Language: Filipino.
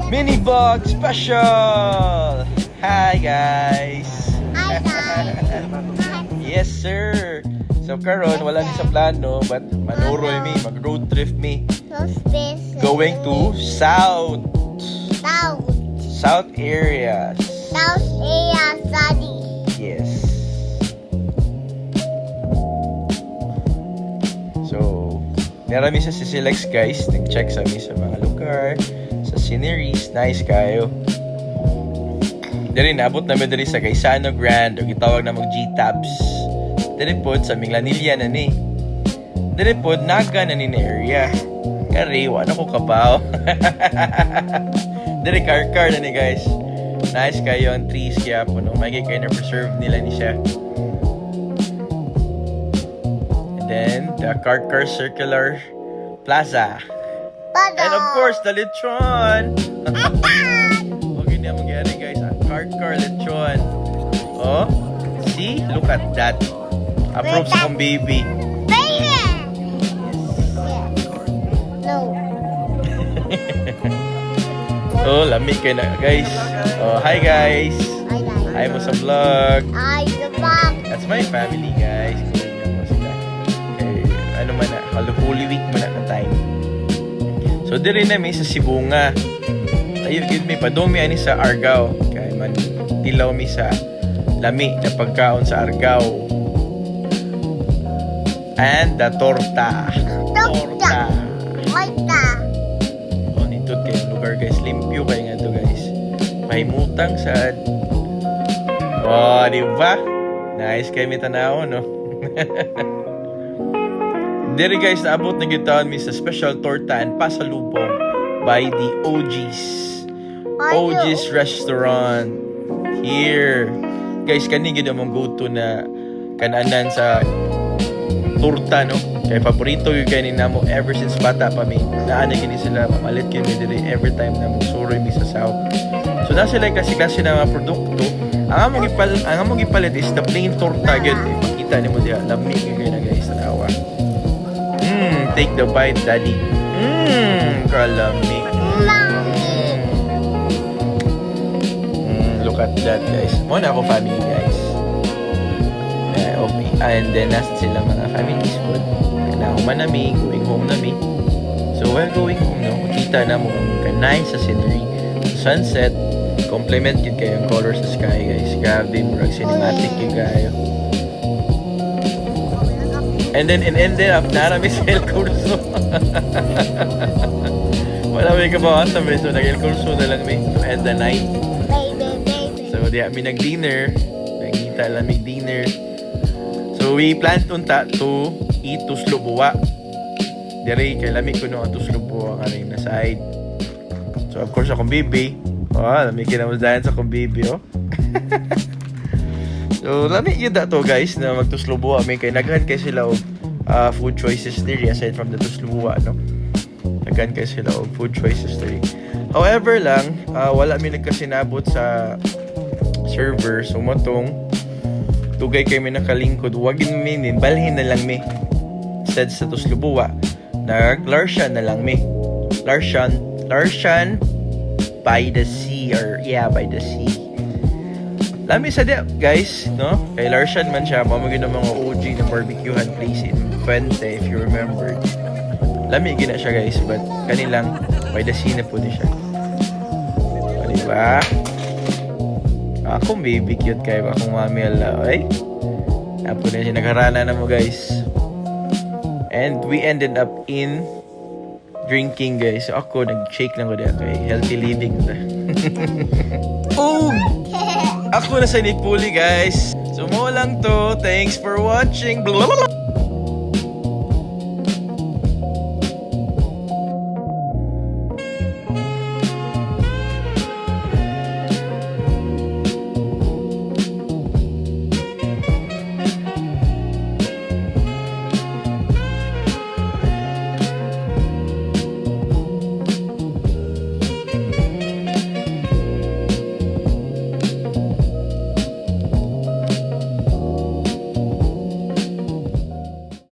Mini vlog special! Hi guys! Hi guys! Yes sir! So karon wala ni sa plano but manuroy mi, mag road trip mi. No space. Going to South areas. South area study. Yes. So, narami sa Sisilex guys, nag-check sa mi sa mga lugar, sa sceneries, nice kayo. Dari naabot namin dari sa Gaisano Grand, o gitawag na mag G-Tabs. Dari pod sa Minglanilla na ni. Dari pod naga na ni na area. Kari, wala ko kabaw. Dari car na ni guys. Nice kayo ang trees kaya po no, may kayo na preserve nila ni siya. And then the car circular plaza. And of course the lechon. Okay na mangyari guys, ang car lechon. Oh, see, look at that. Approves kong baby. No. Oh, lamig kayo na guys. Oh, hi guys. Hi mo sa vlog. Hi, the vlog. That's my family guys. Okay, ano man na, Holy Week man na time. So dire na mi sa Sibunga. Tayo gid mi padumi ani sa Argao. Kay man tilaw mi sa lami na pagkaon sa Argao. And the torta. Torta. Oh, nito kayo lugar guys. Limpyo kayo nga to guys. Mahimutang sad. Oh, di ba? Nice kayo may tanaw, no? Diri guys, naabot na gitawan mi sa special torta and pasalubong by the OG's Restaurant here. Guys, kani gid among go-to na kananan sa torta, no? Kaya paborito yung kaya namo ever since bata pa mi. Naan na gini sila pamalit kami diri every time na magsuroy mi sa South. So na sila kasi na mga produkto. Ang among gipalit is the plain torta gyud. Ipakita nimo diha, lamig gyud na guys, tanawa. Take the bite, daddy. Kalamig. Look at that, guys. Muna ako family, guys. Okay. And then, nasa sila mga families food. Kailangan man nami, going home nami. So, while going home, no, makita na mo ang kanay sa scenery. Sunset, complement yun kayo yung color sa sky, guys. Grabe, murag cinematic yun kayo. And then, ended up, narami sa El Curso. Wala may kabawasan, so nag-El Curso na lang may to end the night. So, di kami nag-dinner. Nagkita lang may dinner. So, we planned unta to eat tuslubuwa. Dire, kay lamig ko nung ang tuslubuwa ka rin na side. So, of course, akong baby. Oh, lamig kinamadayan sa akong baby, oh. So, lamig yun to guys na magtuslubuwa. May kay naghan kayo sila og food choices diri aside from the tuslubuwa, no? Naghan kayo sila og food choices diri. However lang, wala mi nagkasinabot sa server. So, motong tugay kayo mi nakalingkod. Wagin mi, balhin na lang mi. Instead sa tuslubuwa, nag-Larshan na lang mi. Larshan by the sea or by the sea. Lami sa dia, guys, no? Kay Larshan man siya, mamagin ng mga OG na barbecuehan place in Fuente, if you remember. Lami gina siya, guys, but kanilang by the sea na po din siya. O, diba? Akong baby cute kayo, akong mami ala, ay? Apo na siya, nagharana na mo, guys. And we ended up in drinking, guys. So, ako, nag-shake lang ko diya kay healthy living na. Oh! Ako na sa Nipuli, guys. So, mo lang to. Thanks for watching. Blablabla.